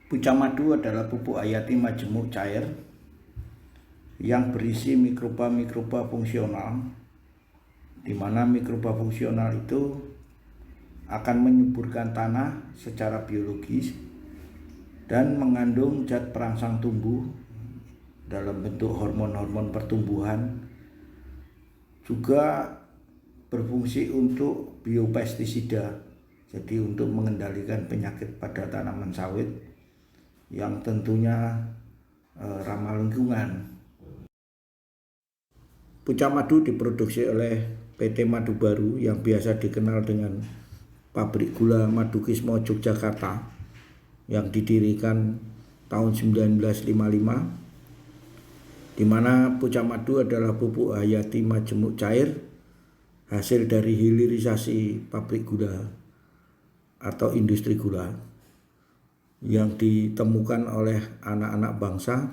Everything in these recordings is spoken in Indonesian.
Pucang madu adalah pupuk hayati majemuk cair yang berisi mikroba-mikroba fungsional, di mana mikroba fungsional itu akan menyuburkan tanah secara biologis dan mengandung zat perangsang tumbuh dalam bentuk hormon-hormon pertumbuhan, juga berfungsi untuk biopestisida, jadi untuk mengendalikan penyakit pada tanaman sawit yang tentunya ramah lingkungan. Pucang madu diproduksi oleh PT Madu Baru yang biasa dikenal dengan Pabrik Gula Madukismo Yogyakarta yang didirikan tahun 1955, di mana pucang madu adalah pupuk hayati majemuk cair hasil dari hilirisasi pabrik gula atau industri gula yang ditemukan oleh anak-anak bangsa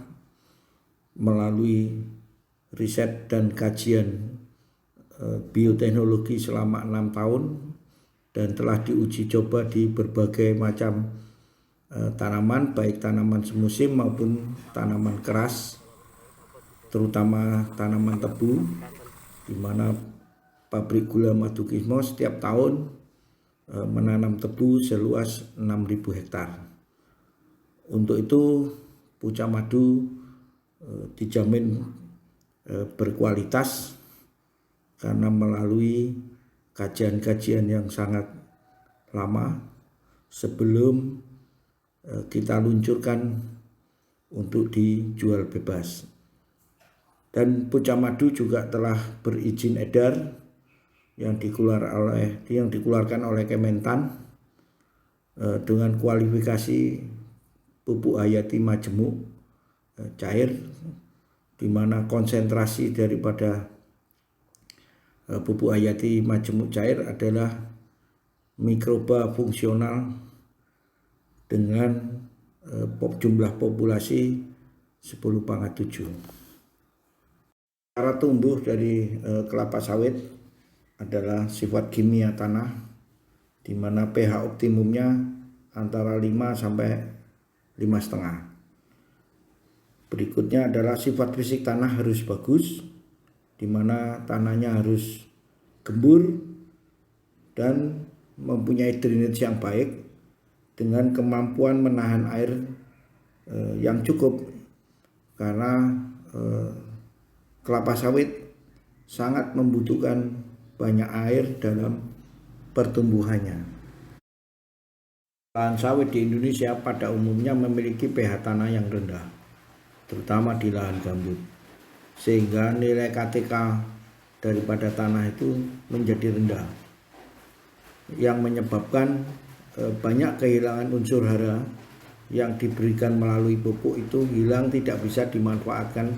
melalui riset dan kajian bioteknologi selama 6 tahun dan telah diuji coba di berbagai macam tanaman, baik tanaman semusim maupun tanaman keras, terutama tanaman tebu, di mana pabrik gula Madukismo setiap tahun menanam tebu seluas 6.000 hektar. Untuk itu pucang madu dijamin berkualitas karena melalui kajian-kajian yang sangat lama sebelum kita luncurkan untuk dijual bebas. Dan pucang madu juga telah berizin edar yang dikeluarkan oleh Kementan dengan kualifikasi pupuk hayati majemuk cair, di mana konsentrasi daripada pupuk hayati majemuk cair adalah mikroba fungsional dengan jumlah populasi 10/7. Cara tumbuh dari kelapa sawit adalah sifat kimia tanah, di mana pH optimumnya antara 5 sampai 5,5. Berikutnya adalah sifat fisik tanah harus bagus, di mana tanahnya harus gembur dan mempunyai drainage yang baik dengan kemampuan menahan air yang cukup, karena kelapa sawit sangat membutuhkan banyak air dalam pertumbuhannya. Lahan sawit di Indonesia pada umumnya memiliki pH tanah yang rendah, terutama di lahan gambut, sehingga nilai KTK daripada tanah itu menjadi rendah, yang menyebabkan banyak kehilangan unsur hara yang diberikan melalui pupuk itu hilang, tidak bisa dimanfaatkan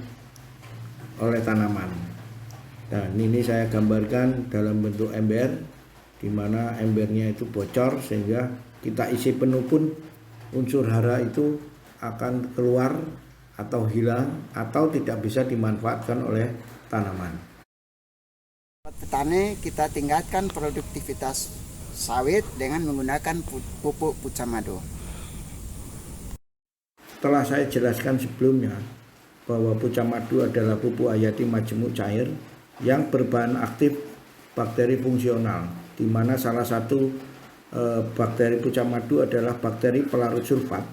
oleh tanaman. Dan ini saya gambarkan dalam bentuk ember, di mana embernya itu bocor sehingga kita isi penuh pun unsur hara itu akan keluar atau hilang atau tidak bisa dimanfaatkan oleh tanaman. Petani kita tingkatkan produktivitas sawit dengan menggunakan pupuk pucang madu. Setelah saya jelaskan sebelumnya bahwa pucang madu adalah pupuk hayati majemuk cair yang berbahan aktif bakteri fungsional, di mana salah satu bakteri pucang madu adalah bakteri pelarut sulfat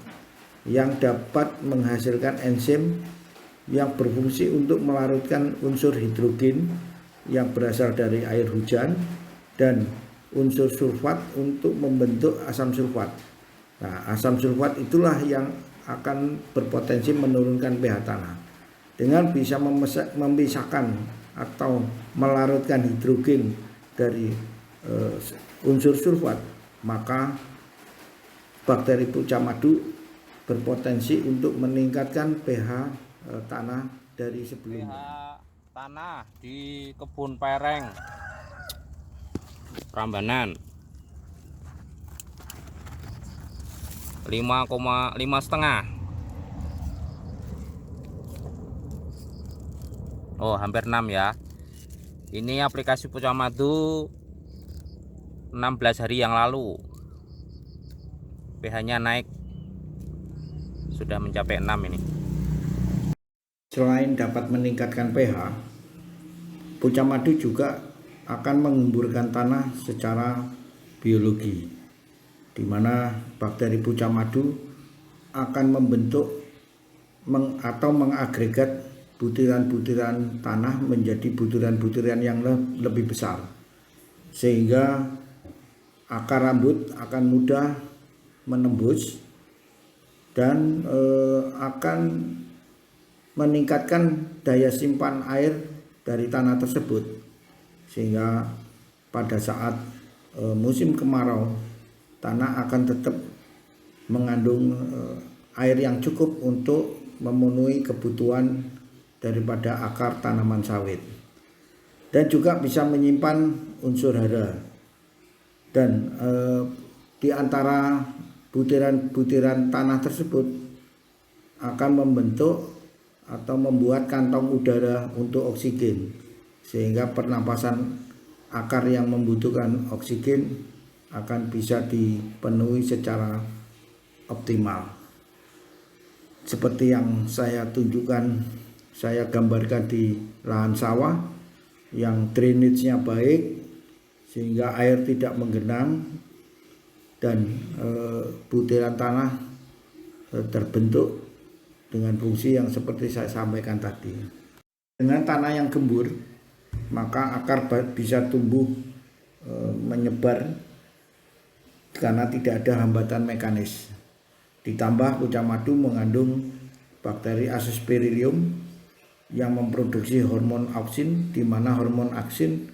yang dapat menghasilkan enzim yang berfungsi untuk melarutkan unsur hidrogen yang berasal dari air hujan dan unsur sulfat untuk membentuk asam sulfat. Nah, asam sulfat itulah yang akan berpotensi menurunkan pH tanah. Dengan bisa memisahkan atau melarutkan hidrogen dari unsur sulfat, maka bakteri pucang madu berpotensi untuk meningkatkan pH tanah dari sebelumnya. pH tanah di kebun pereng Prambanan 5,5. Oh, hampir 6 ya. Ini aplikasi pucang madu 16 hari yang lalu. pH-nya naik sudah mencapai 6 ini. Selain dapat meningkatkan pH, pucuk madu juga akan mengemburkan tanah secara biologi, di mana bakteri pucuk madu akan membentuk atau mengagregat butiran-butiran tanah menjadi butiran-butiran yang lebih besar, sehingga akar rambut akan mudah menembus dan akan meningkatkan daya simpan air dari tanah tersebut, sehingga pada saat musim kemarau tanah akan tetap mengandung air yang cukup untuk memenuhi kebutuhan daripada akar tanaman sawit, dan juga bisa menyimpan unsur hara. Dan di antara butiran-butiran tanah tersebut akan membentuk atau membuat kantong udara untuk oksigen, sehingga pernapasan akar yang membutuhkan oksigen akan bisa dipenuhi secara optimal. Seperti yang saya tunjukkan, saya gambarkan di lahan sawah yang drainage-nya baik sehingga air tidak menggenang dan butiran tanah terbentuk dengan fungsi yang seperti saya sampaikan tadi. Dengan tanah yang gembur, maka akar bisa tumbuh menyebar karena tidak ada hambatan mekanis. Ditambah pucuk madu mengandung bakteri Aspergillium yang memproduksi hormon auksin, di mana hormon auksin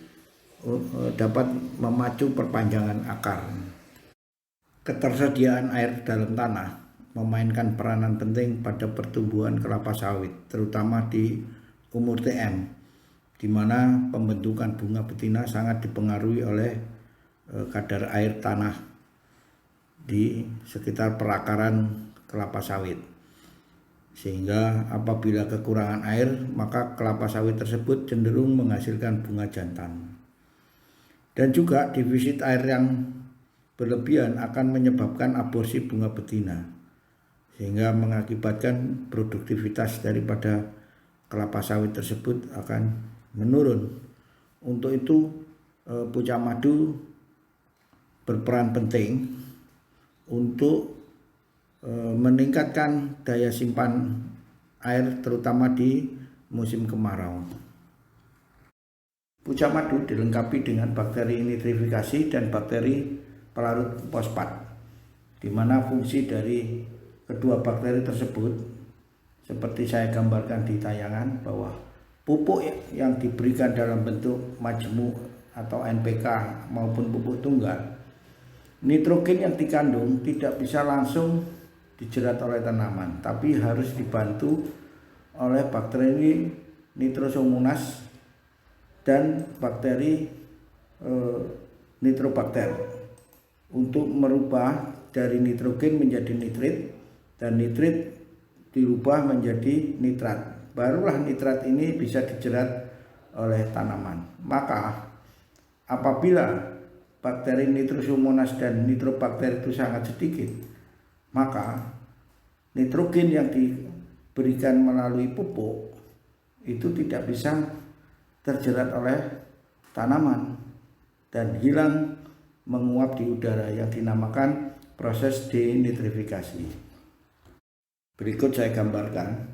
dapat memacu perpanjangan akar. Ketersediaan air dalam tanah memainkan peranan penting pada pertumbuhan kelapa sawit, terutama di umur TM, di mana pembentukan bunga betina sangat dipengaruhi oleh kadar air tanah di sekitar perakaran kelapa sawit. Sehingga apabila kekurangan air, maka kelapa sawit tersebut cenderung menghasilkan bunga jantan. Dan juga defisit air yang berlebihan akan menyebabkan aborsi bunga betina, sehingga mengakibatkan produktivitas daripada kelapa sawit tersebut akan menurun. Untuk itu pucuk madu berperan penting untuk meningkatkan daya simpan air terutama di musim kemarau. Pucuk madu dilengkapi dengan bakteri nitrifikasi dan bakteri pelarut fosfat, di mana fungsi dari kedua bakteri tersebut seperti saya gambarkan di tayangan, bahwa pupuk yang diberikan dalam bentuk majemuk atau NPK maupun pupuk tunggal, nitrogen yang dikandung tidak bisa langsung dijerat oleh tanaman, tapi harus dibantu oleh bakteri Nitrosomonas dan bakteri Nitrobakter untuk merubah dari nitrogen menjadi nitrit, dan nitrit dirubah menjadi nitrat. Barulah nitrat ini bisa dijerat oleh tanaman. Maka apabila bakteri Nitrosomonas dan Nitrobakter itu sangat sedikit, maka nitrogen yang diberikan melalui pupuk itu tidak bisa terjerat oleh tanaman dan hilang menguap di udara, yang dinamakan proses denitrifikasi. Berikut saya gambarkan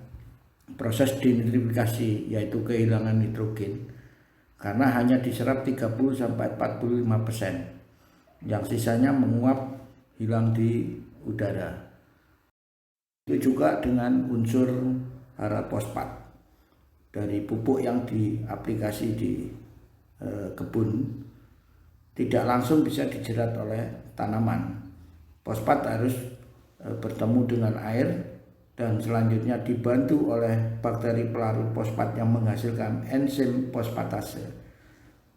proses denitrifikasi, yaitu kehilangan nitrogen, karena hanya diserap 30-45%, yang sisanya menguap hilang di udara. Itu juga dengan unsur hara fosfat dari pupuk yang diaplikasi di kebun, tidak langsung bisa dijerat oleh tanaman. Fosfat harus bertemu dengan air dan selanjutnya dibantu oleh bakteri pelarut fosfat yang menghasilkan enzim fosfatase.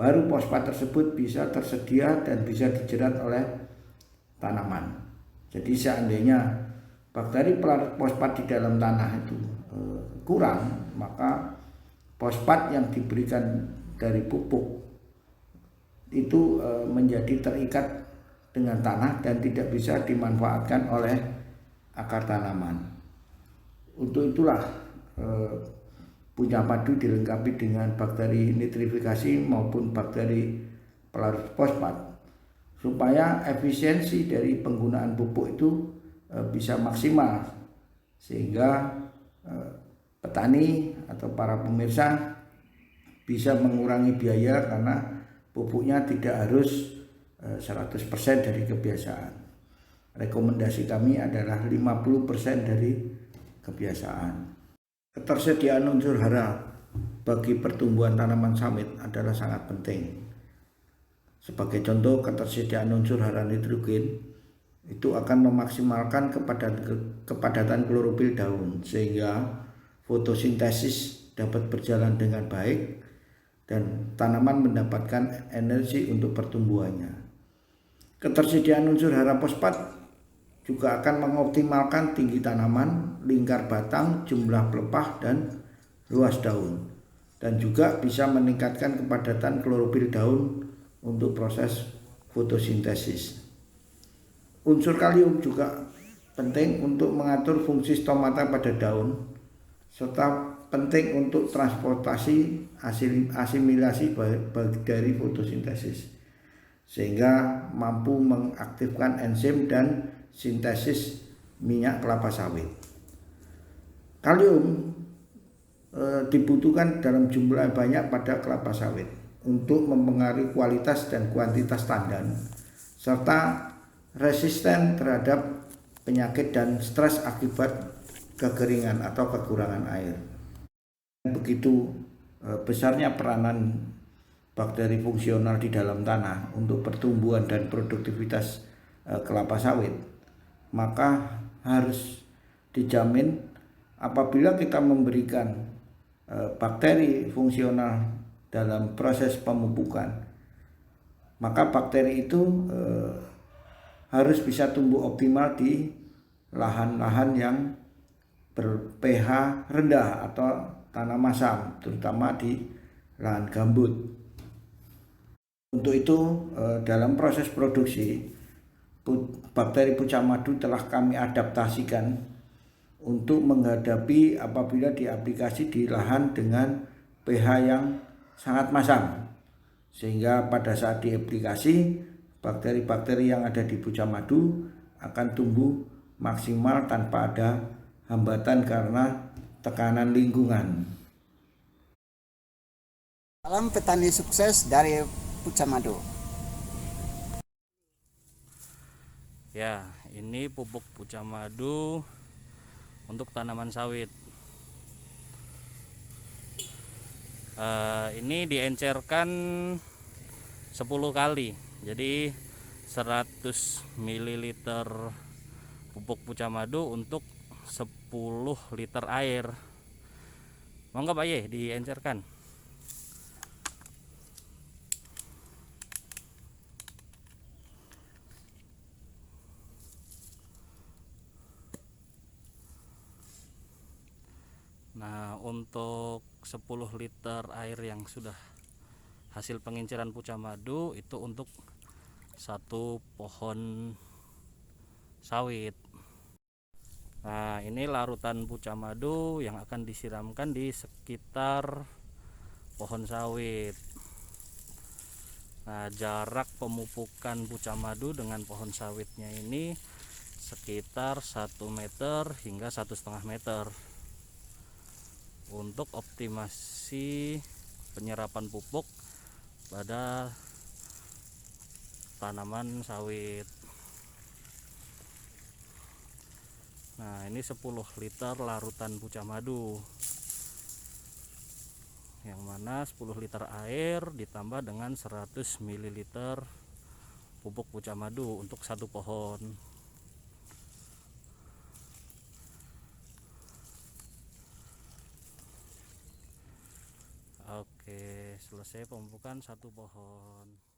Baru fosfat tersebut bisa tersedia dan bisa dijerat oleh tanaman. Jadi seandainya bakteri pelarut fosfat di dalam tanah itu kurang, maka fosfat yang diberikan dari pupuk itu menjadi terikat dengan tanah dan tidak bisa dimanfaatkan oleh akar tanaman. Untuk itulah puja madu dilengkapi dengan bakteri nitrifikasi maupun bakteri pelarut fosfat supaya efisiensi dari penggunaan pupuk itu bisa maksimal, sehingga petani atau para pemirsa bisa mengurangi biaya karena pupuknya tidak harus 100% dari kebiasaan. Rekomendasi kami adalah 50% dari kebiasaan. Ketersediaan unsur hara bagi pertumbuhan tanaman sawit adalah sangat penting. Sebagai contoh, ketersediaan unsur hara nitrogen itu akan memaksimalkan kepadatan klorofil daun sehingga fotosintesis dapat berjalan dengan baik dan tanaman mendapatkan energi untuk pertumbuhannya. Ketersediaan unsur hara fosfat juga akan mengoptimalkan tinggi tanaman, lingkar batang, jumlah pelepah, dan luas daun, dan juga bisa meningkatkan kepadatan klorofil daun untuk proses fotosintesis. Unsur kalium juga penting untuk mengatur fungsi stomata pada daun, serta penting untuk transportasi asimilasi dari fotosintesis, sehingga mampu mengaktifkan enzim dan sintesis minyak kelapa sawit. Kalium dibutuhkan dalam jumlah banyak pada kelapa sawit untuk mempengaruhi kualitas dan kuantitas tandan, serta resisten terhadap penyakit dan stres akibat kekeringan atau kekurangan air. Begitu besarnya peranan bakteri fungsional di dalam tanah untuk pertumbuhan dan produktivitas kelapa sawit, maka harus dijamin apabila kita memberikan bakteri fungsional dalam proses pemupukan, maka bakteri itu harus bisa tumbuh optimal di lahan-lahan yang ber-pH rendah atau tanah masam, terutama di lahan gambut. Untuk itu dalam proses produksi, bakteri pucang madu telah kami adaptasikan untuk menghadapi apabila diaplikasi di lahan dengan pH yang sangat masam, sehingga pada saat diaplikasi bakteri-bakteri yang ada di pucang madu akan tumbuh maksimal tanpa ada hambatan karena tekanan lingkungan. Salam petani sukses dari pucang madu. Ya, ini pupuk pucang madu untuk tanaman sawit. Ini diencerkan 10 kali, jadi 100 ml pupuk pucang madu untuk 10 liter air. Monggo Pak Ye, diencerkan. Nah, untuk 10 liter air yang sudah hasil penginceran pucang madu itu untuk satu pohon sawit. Nah, ini larutan pucang madu yang akan disiramkan di sekitar pohon sawit. Nah, jarak pemupukan pucang madu dengan pohon sawitnya ini sekitar 1 meter hingga 1,5 meter. Untuk optimasi penyerapan pupuk pada tanaman sawit. Nah, ini 10 liter larutan pucang madu, yang mana 10 liter air ditambah dengan 100 ml pupuk pucang madu untuk satu pohon. Oke, selesai pemupukan satu pohon.